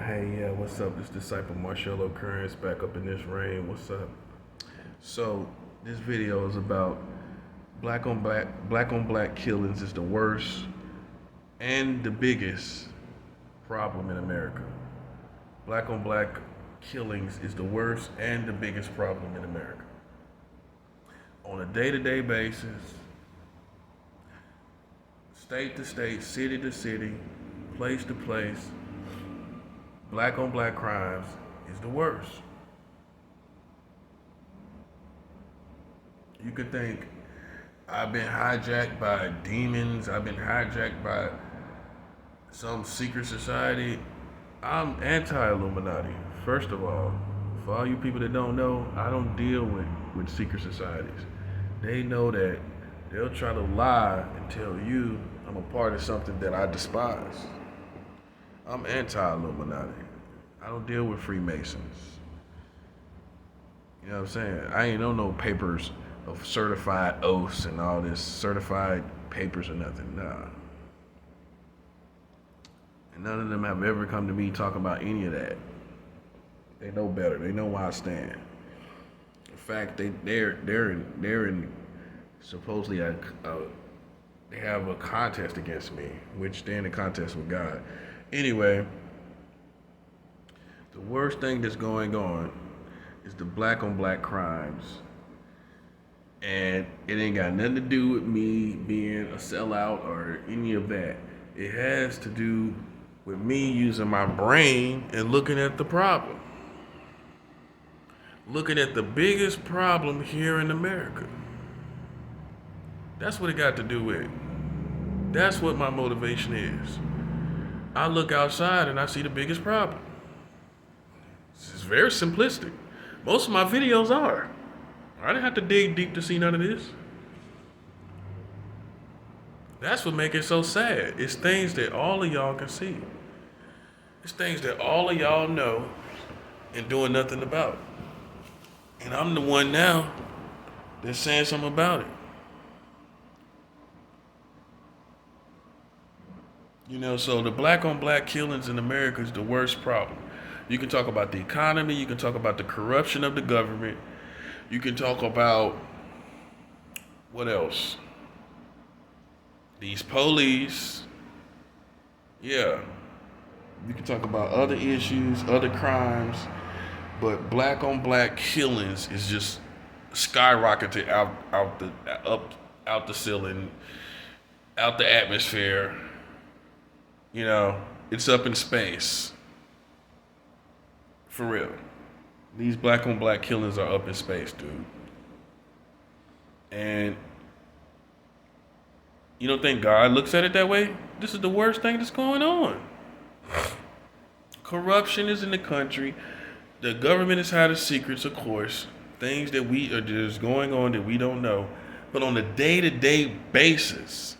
Hey, yeah, what's up? This disciple Marchello Currence back up in this rain. What's up? So, this video is about black on black killings is the worst and the biggest problem in America. Black on black killings is the worst and the biggest problem in America. On a day-to-day basis, state to state, city to city, place to place, black on black crimes is the worst. You could think I've been hijacked by demons, I've been hijacked by some secret society. I'm anti Illuminati, first of all. For all you people that don't know, I don't deal with secret societies. They know that they'll try to lie and tell you I'm a part of something that I despise. I'm anti Illuminati. I don't deal with Freemasons. You know what I'm saying? I ain't on no papers of certified oaths and all this certified papers or nothing. Nah. And none of them have ever come to me talking about any of that. They know better. They know where I stand. In fact, they're in supposedly they have a contest against me, which they're in a contest with God. Anyway, the worst thing that's going on is the black on black crimes. And it ain't got nothing to do with me being a sellout or any of that. It has to do with me using my brain and looking at the problem. Looking at the biggest problem here in America. That's what it got to do with. That's what my motivation is. I look outside and I see the biggest problem. It's very simplistic. Most of my videos are. I didn't have to dig deep to see none of this. That's what makes it so sad. It's things that all of y'all can see. It's things that all of y'all know and doing nothing about. And I'm the one now that's saying something about it. You know, so the black on black killings in America is the worst problem. You can talk about the economy, you can talk about the corruption of the government, you can talk about what else? These police. Yeah. You can talk about other issues, other crimes, but black on black killings is just skyrocketed out the ceiling, out the atmosphere. You know, it's up in space. For real. These black on black killings are up in space, dude. And you don't think God looks at it that way? This is the worst thing that's going on. Corruption is in the country. The government has hiding secrets, of course. Things that there's going on that we don't know. But on a day-to-day basis,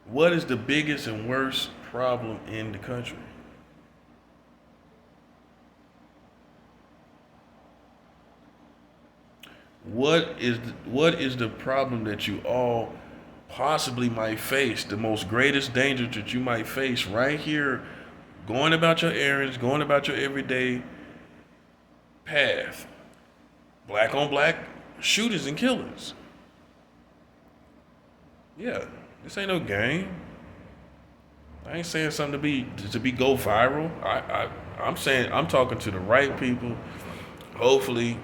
what is the biggest and worst problem in the country? What is the problem that you all possibly might face? The most greatest danger that you might face right here, going about your errands, going about your everyday path. Black on black shooters and killers. Yeah, this ain't no game. I ain't saying something to be go viral. I'm saying I'm talking to the right people. Hopefully,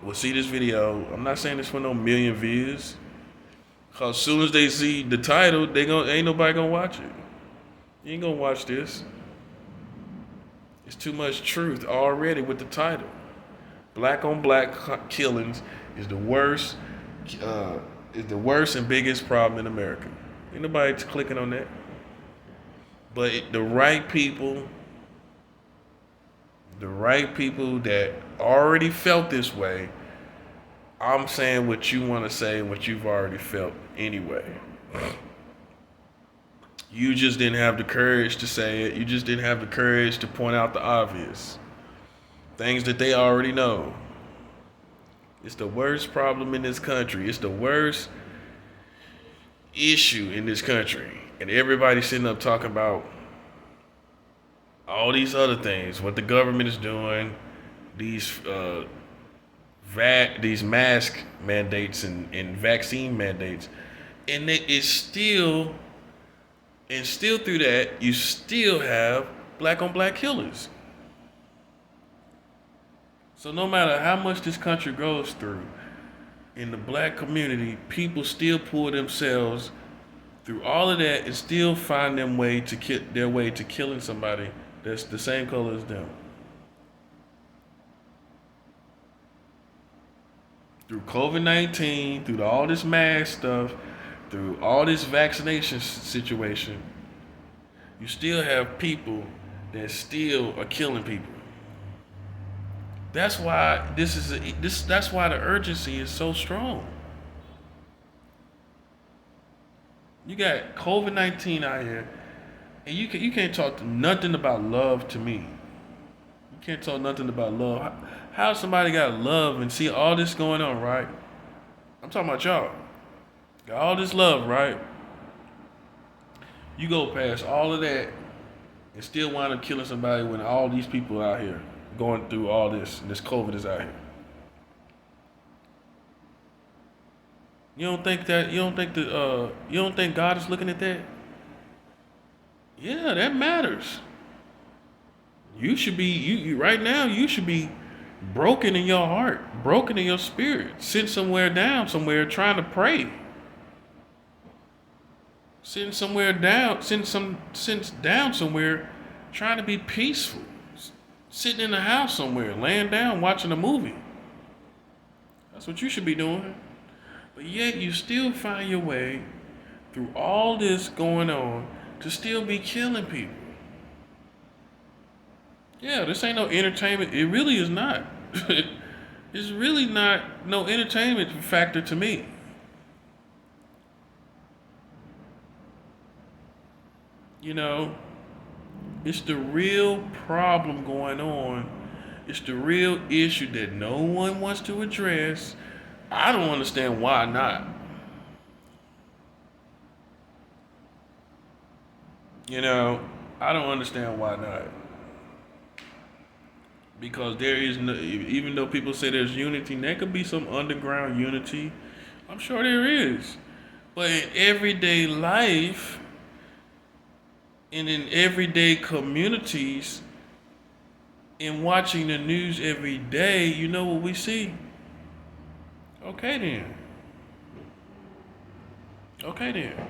will see this video. I'm not saying this for no million views. Cause as soon as they see the title, ain't nobody gonna watch it. You ain't gonna watch this. It's too much truth already with the title. Black on black killings is the worst. Is the worst and biggest problem in America. Ain't nobody clicking on that. But the right people that already felt this way, I'm saying what you want to say and what you've already felt anyway. You just didn't have the courage to say it. You just didn't have the courage to point out the obvious. Things that they already know. It's the worst problem in this country. It's the worst issue in this country. And everybody's sitting up talking about all these other things, what the government is doing, these these mask mandates and vaccine mandates, and it is still, and still through that, you still have black on black killers. So no matter how much this country goes through, in the black community, people still pull themselves through all of that and still find their way to killing somebody that's the same color as them. Through COVID-19, through all this mask stuff, through all this vaccination situation, you still have people that still are killing people. That's why that's why the urgency is so strong. You got COVID-19 out here, and you can't talk nothing about love to me. You can't talk nothing about love. How somebody got love and see all this going on, right? I'm talking about y'all. Got all this love, right? You go past all of that and still wind up killing somebody when all these people out here going through all this and this COVID is out here. You don't think that you don't think God is looking at that? Yeah, that matters. You should be you right now you should be broken in your heart, broken in your spirit, sitting somewhere down somewhere trying to pray. Sitting down somewhere trying to be peaceful. Sitting in the house somewhere, laying down watching a movie. That's what you should be doing. But yet you still find your way through all this going on to still be killing people. Yeah, this ain't no entertainment. It really is not. It's really not no entertainment factor to me. You know, it's the real problem going on. It's the real issue that no one wants to address. I don't understand why not. You know, I don't understand why not. Because there is no, even though people say there's unity, there could be some underground unity. I'm sure there is. But in everyday life and in everyday communities, in watching the news every day, you know what we see? Okay then. Okay then.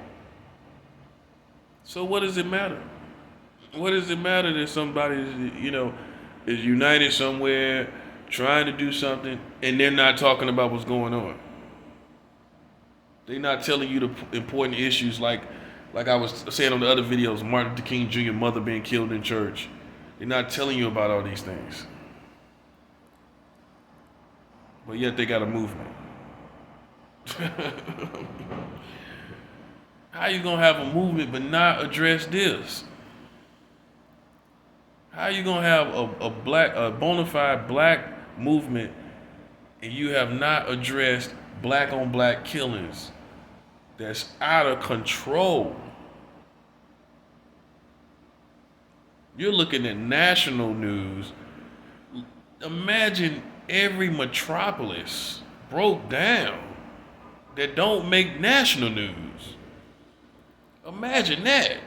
So what does it matter? What does it matter that somebody is united somewhere trying to do something and they're not talking about what's going on? They're not telling you the important issues like I was saying on the other videos, Martin Luther King Jr. mother being killed in church. They're not telling you about all these things. But yet they got a movement. How you gonna have a movement but not address this? How you gonna have a bona fide black movement and you have not addressed black on black killings that's out of control? You're looking at national news. Imagine every metropolis broke down that don't make national news. Imagine that.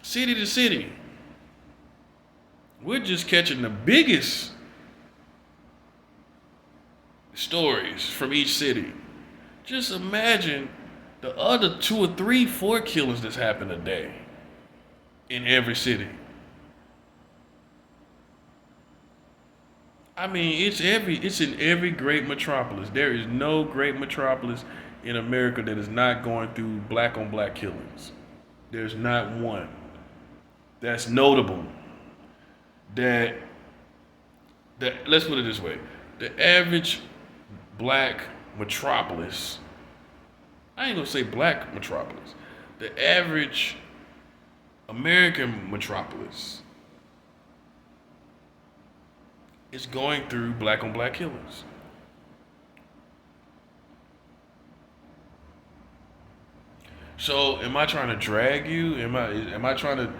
City to city. We're just catching the biggest stories from each city. Just imagine the other 2 or 3, 4 killings that's happened a day in every city. I mean, it's in every great metropolis. There is no great metropolis in America that is not going through black on black killings. There's not one that's notable. That let's put it this way. The average black metropolis, I ain't gonna say black metropolis, the average American metropolis is going through black on black killings. So am I trying to drag you? Am I trying to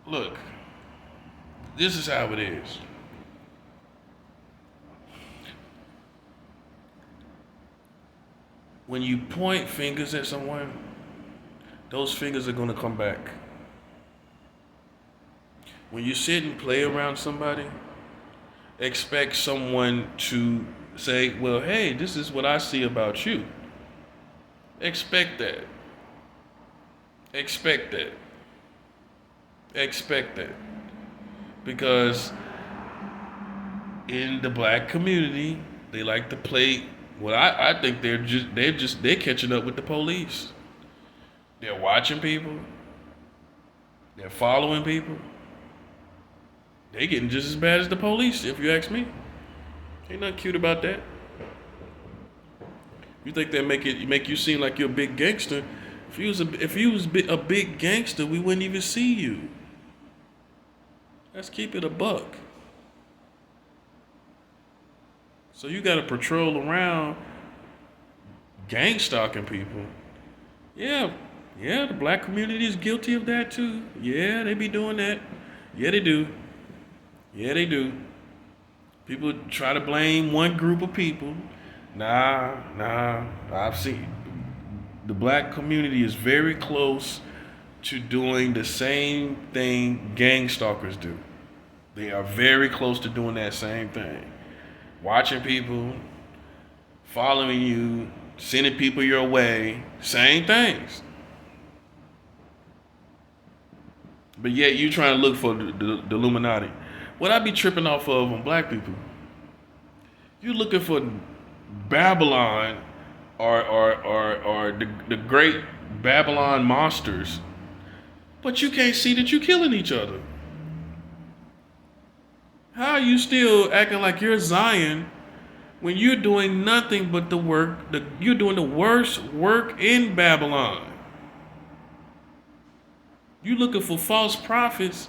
Look, this is how it is. When you point fingers at someone, those fingers are going to come back. When you sit and play around somebody, expect someone to say, well, hey, this is what I see about you. Expect that. Expect that. Expect that. Because in the black community, they like to play. Well, I think they're catching up with the police. They're watching people. They're following people. They getting just as bad as the police, if you ask me. Ain't nothing cute about that. You think they make you seem like you're a big gangster? If you was a big gangster, we wouldn't even see you. Let's keep it a buck. So you got to patrol around gang stalking people. Yeah, the black community is guilty of that too. Yeah, they be doing that. Yeah, they do. Yeah, they do. People try to blame one group of people. Nah. I've seen the black community is very close to doing the same thing gang stalkers do. They are very close to doing that same thing. Watching people, following you, sending people your way, same things. But yet you trying to look for the Illuminati. What I be tripping off of on black people, you looking for Babylon or the great Babylon monsters, but you can't see that you killing each other. How are you still acting like you're Zion when you're doing nothing but the work? You're doing the worst work in Babylon. You looking for false prophets.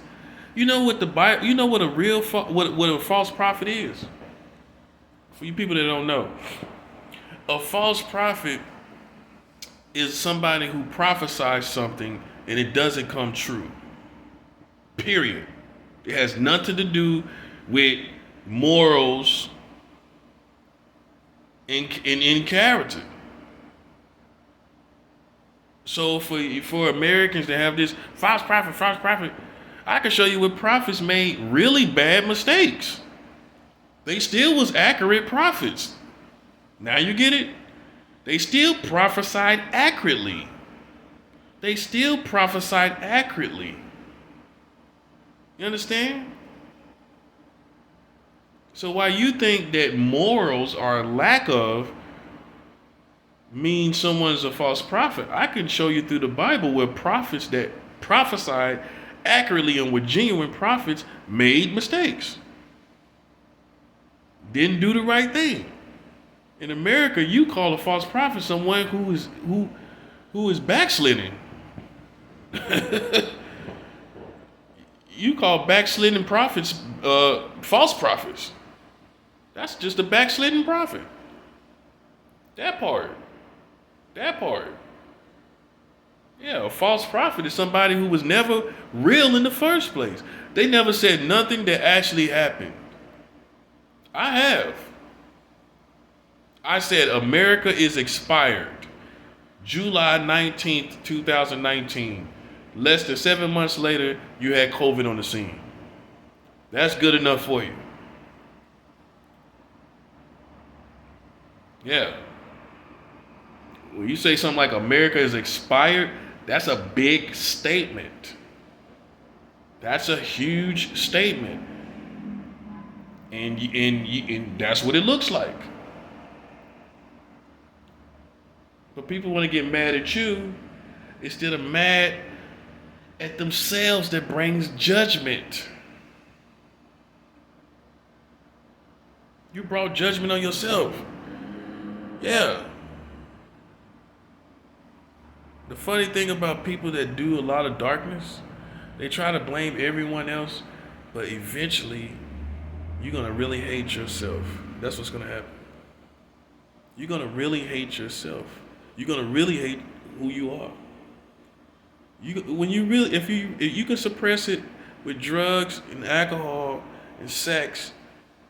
You know what the Bible? You know what what a false prophet is. For you people that don't know, a false prophet is somebody who prophesies something and it doesn't come true. Period. It has nothing to do with morals in character. So for Americans to have this false prophet, I can show you where prophets made really bad mistakes. They still was accurate prophets. Now you get it? They still prophesied accurately. You understand? So while you think that morals are a lack of means someone's a false prophet, I can show you through the Bible where prophets that prophesied accurately and were genuine prophets made mistakes. Didn't do the right thing. In America, you call a false prophet someone who is backsliding. You call backsliding prophets false prophets. That's just a backsliding prophet. That part. Yeah, a false prophet is somebody who was never real in the first place. They never said nothing that actually happened. I said America is expired. July 19th, 2019. Less than 7 months later, you had COVID on the scene. That's good enough for you. Yeah. When you say something like America is expired, that's a big statement. That's a huge statement. And that's what it looks like. But people want to get mad at you instead of mad at themselves that brings judgment. You brought judgment on yourself. Yeah. The funny thing about people that do a lot of darkness, they try to blame everyone else, but eventually you're going to really hate yourself. That's what's going to happen. You're going to really hate yourself. You're going to really hate who you are. If you can suppress it with drugs and alcohol and sex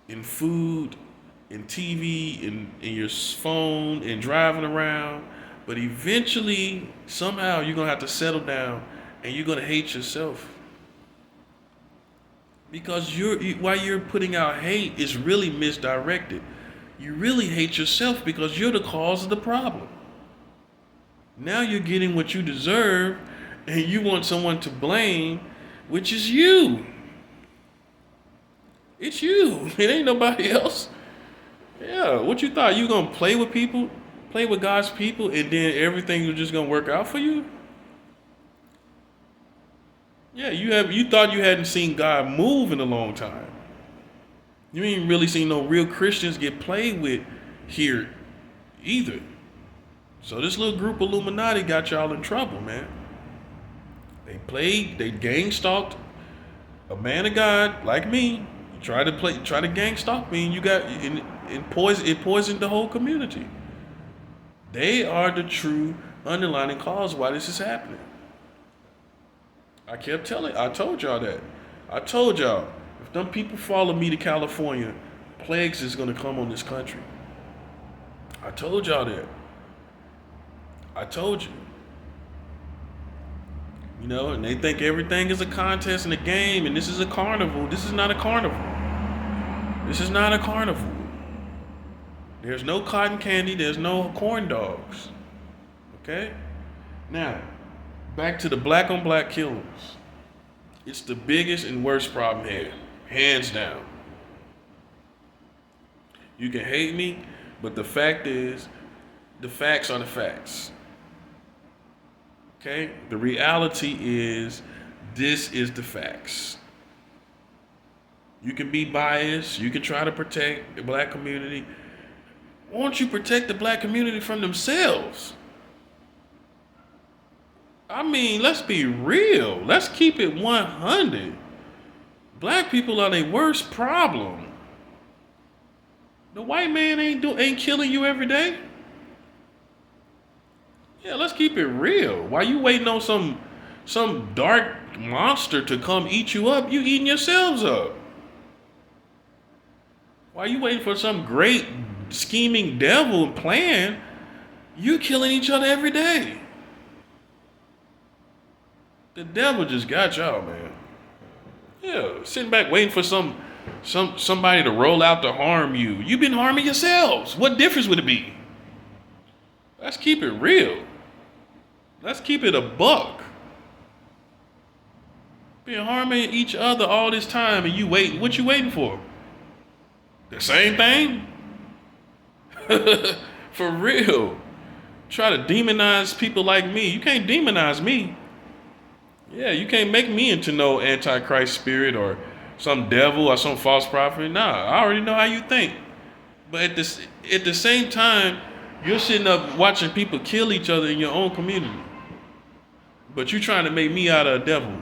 and food and TV and your phone and driving around. But eventually, somehow, you're going to have to settle down and you're going to hate yourself. Because while you're putting out hate, it's really misdirected. You really hate yourself because you're the cause of the problem. Now you're getting what you deserve and you want someone to blame, which is you. It's you. It ain't nobody else. Yeah, what you thought? You gonna play with people, play with God's people, and then everything was just gonna work out for you? Yeah, you thought you hadn't seen God move in a long time. You ain't really seen no real Christians get played with here either. So this little group Illuminati got y'all in trouble, man. They gang stalked a man of God like me. Try to gang stalk me, and it poisoned the whole community. They are the true underlying cause why this is happening. I told y'all that. I told y'all, if them people follow me to California, plagues is gonna come on this country. I told y'all that. I told you. You know, and they think everything is a contest and a game, and this is a carnival. This is not a carnival. This is not a carnival. There's no cotton candy. There's no corn dogs. Okay? Now, back to the black on black killings. It's the biggest and worst problem here. Hands down. You can hate me, but the fact is, the facts are the facts. Okay? The reality is, this is the facts. You can be biased. You can try to protect the black community. Why don't you protect the black community from themselves? I mean, let's be real. Let's keep it 100. Black people are their worst problem. The white man ain't killing you every day. Yeah, let's keep it real. Why you waiting on some dark monster to come eat you up? You eating yourselves up. Why you waiting for some great scheming devil plan? You killing each other every day. The devil just got y'all, man. Yeah, sitting back waiting for somebody to roll out to harm you. You've been harming yourselves. What difference would it be? Let's keep it real. Let's keep it a buck. Been harming each other all this time and you waiting. What you waiting for? The same thing? For real. Try to demonize people like me. You can't demonize me. Yeah, you can't make me into no antichrist spirit or some devil or some false prophet. Nah, I already know how you think. But at the same time, you're sitting up watching people kill each other in your own community. But you trying to make me out of a devil.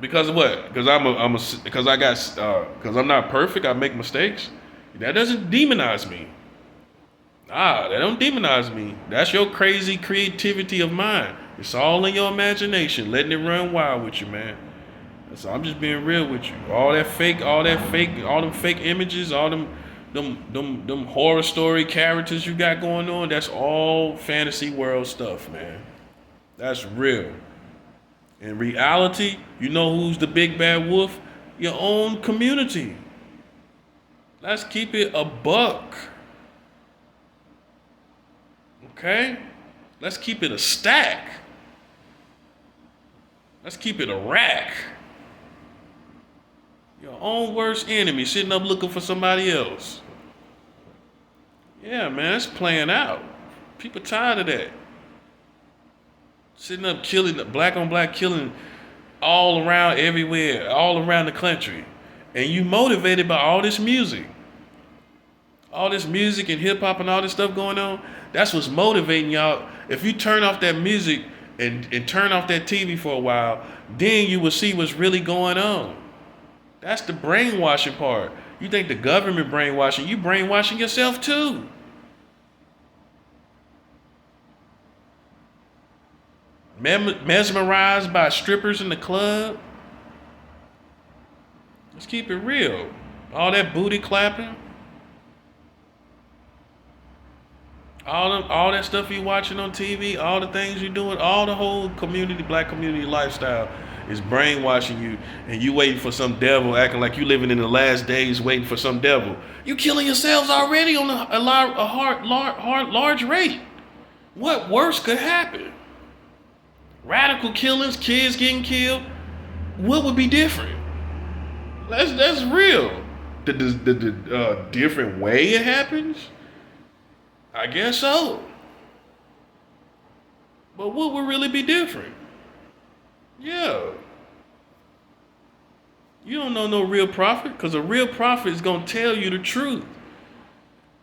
Because of what? Because I'm not perfect. I make mistakes. That doesn't demonize me. That don't demonize me. That's your crazy creativity of mine. It's all in your imagination, letting it run wild with you, man. So I'm just being real with you. All them fake images, all them horror story characters you got going on, that's all fantasy world stuff, man. That's real. In reality, you know who's the big bad wolf? Your own community. Let's keep it a buck. Okay? Let's keep it a stack. Let's keep it a rack. Your own worst enemy sitting up looking for somebody else. Yeah, man, it's playing out. People tired of that. Sitting up killing, black on black killing all around everywhere, all around the country. And you motivated by all this music. All this music and hip hop and all this stuff going on, that's what's motivating y'all. If you turn off that music and turn off that TV for a while, then you will see what's really going on. That's the brainwashing part. You think the government brainwashing, you brainwashing yourself too. Mesmerized by strippers in the club, Let's keep it real. All that booty clapping, all that stuff you watching on TV, all the things you doing, all the whole community, black community lifestyle is brainwashing you, and you waiting for some devil, acting like you living in the last days, waiting for some devil. You killing yourselves already on large rate. What worse could happen? Radical killings, kids getting killed. What would be different? That's real. The different way it happens? I guess so. But what would really be different? Yeah. You don't know no real prophet, because a real prophet is going to tell you the truth.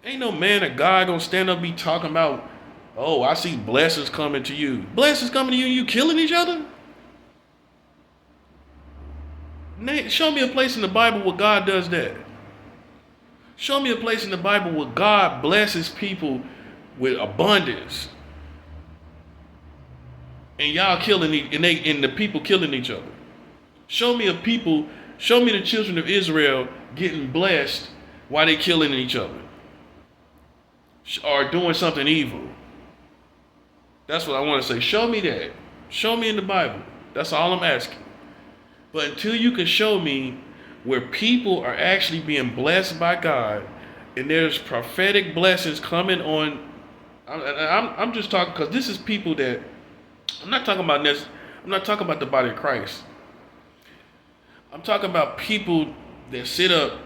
Ain't no man of God going to stand up and be talking about, oh, I see blessings coming to you. Blessings coming to you and you killing each other? Show me a place in the Bible where God does that. Show me a place in the Bible where God blesses people with abundance, and y'all killing and the people killing each other. Show me the children of Israel getting blessed while they killing each other or doing something evil. That's what I want to say. Show me that. Show me in the Bible. That's all I'm asking. But until you can show me where people are actually being blessed by God, and there's prophetic blessings coming on, I'm just talking because this is people that I'm not talking about this. I'm not talking about the body of Christ. I'm talking about people that sit up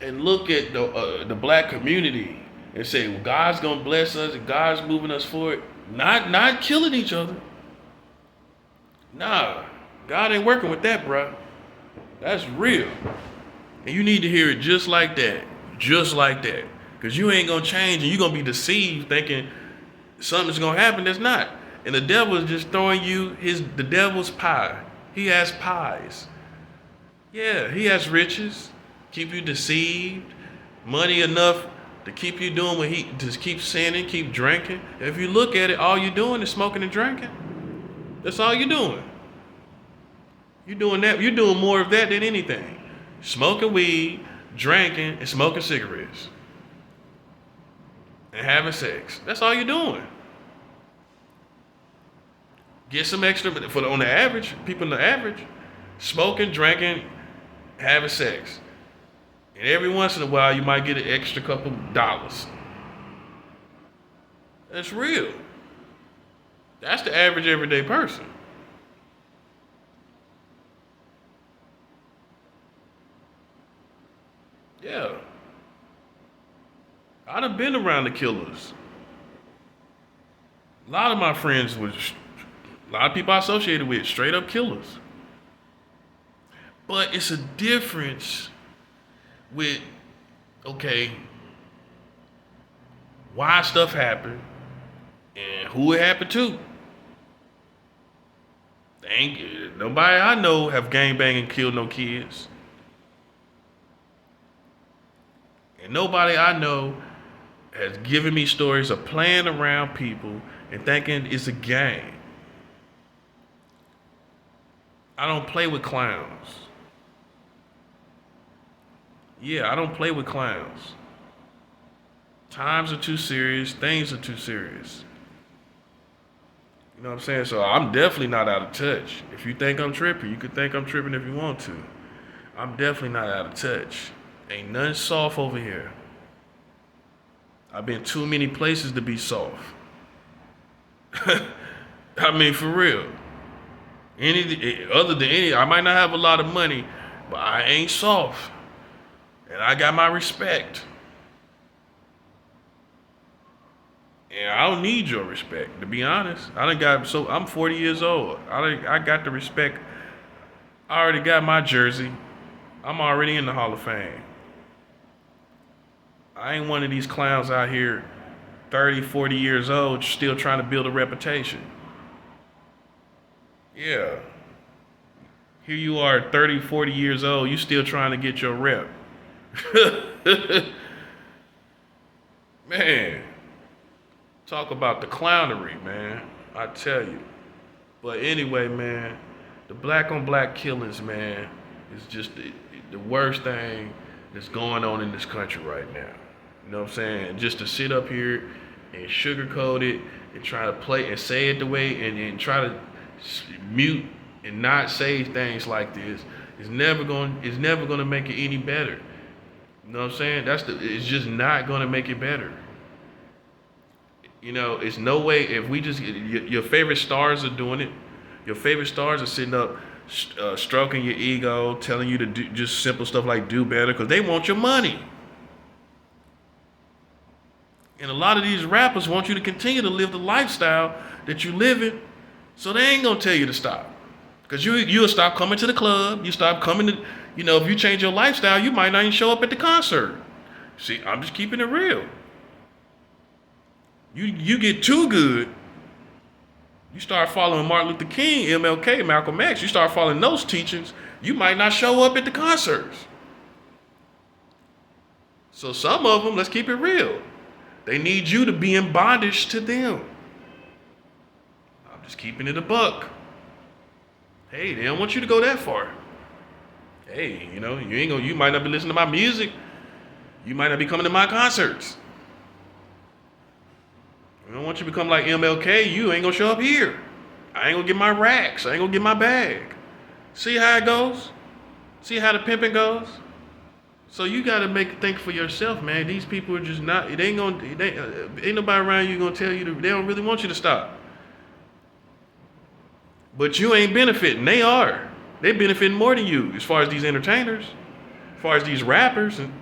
and look at the black community and say, well, God's gonna bless us and God's moving us forward. Not killing each other. Nah, God ain't working with that, bro. That's real. And you need to hear it just like that. Just like that. Because you ain't going to change and you're going to be deceived thinking something's going to happen that's not. And the devil is just throwing you the devil's pie. He has pies. Yeah, he has riches. Keep you deceived. Money enough to keep you doing what he just keep sinning, keep drinking. If you look at it, all you're doing is smoking and drinking. That's all you're doing. You're doing that. You're doing more of that than anything. Smoking weed, drinking, and smoking cigarettes. And having sex. That's all you're doing. Get some extra, on the average, people on the average, smoking, drinking, having sex. And every once in a while, you might get an extra couple dollars. That's real. That's the average everyday person. Yeah. I done been around the killers. A lot of my friends a lot of people I associated with, straight up killers. But it's a difference with, okay, why stuff happened and who it happened to. Nobody I know have gangbanged and killed no kids. And nobody I know has given me stories of playing around people and thinking it's a game. I don't play with clowns. Yeah, I don't play with clowns. Times are too serious. Things are too serious. You know what I'm saying? So I'm definitely not out of touch. If you think I'm tripping, you could think I'm tripping if you want to. I'm definitely not out of touch. Ain't nothing soft over here. I've been too many places to be soft. I mean, for real. I might not have a lot of money, but I ain't soft. And I got my respect. And I don't need your respect, to be honest. I'm 40 years old. I got the respect. I already got my jersey. I'm already in the Hall of Fame. I ain't one of these clowns out here 30, 40 years old still trying to build a reputation. Yeah. Here you are 30, 40 years old, you still trying to get your rep. Man, talk about the clownery, man. I tell you. But anyway, man, the black on black killings, man. It's just the worst thing that's going on in this country right now. You know what I'm saying? Just to sit up here and sugarcoat it and try to play and say it the way and try to mute and not say things like this is never going to make it any better. You know what I'm saying? It's just not going to make it better. You know, it's no way if we just your favorite stars are doing it. Your favorite stars are sitting up stroking your ego, telling you to do just simple stuff like do better because they want your money. And a lot of these rappers want you to continue to live the lifestyle that you live in, so they ain't gonna tell you to stop. Because you'll stop coming to the club, you stop coming to, if you change your lifestyle, you might not even show up at the concert. See, I'm just keeping it real. You get too good, you start following Martin Luther King, MLK, Malcolm X, you start following those teachings, you might not show up at the concerts. So some of them, let's keep it real, they need you to be in bondage to them. I'm just keeping it a buck. Hey, they don't want you to go that far. Hey, you might not be listening to my music. You might not be coming to my concerts. I don't want you to become like MLK. You ain't gonna show up here. I ain't gonna get my racks. I ain't gonna get my bag. See how it goes? See how the pimping goes? So you gotta think for yourself, man. These people are just not. Ain't nobody around you gonna tell you they don't really want you to stop. But you ain't benefiting. They are. They benefiting more than you as far as these entertainers, as far as these rappers and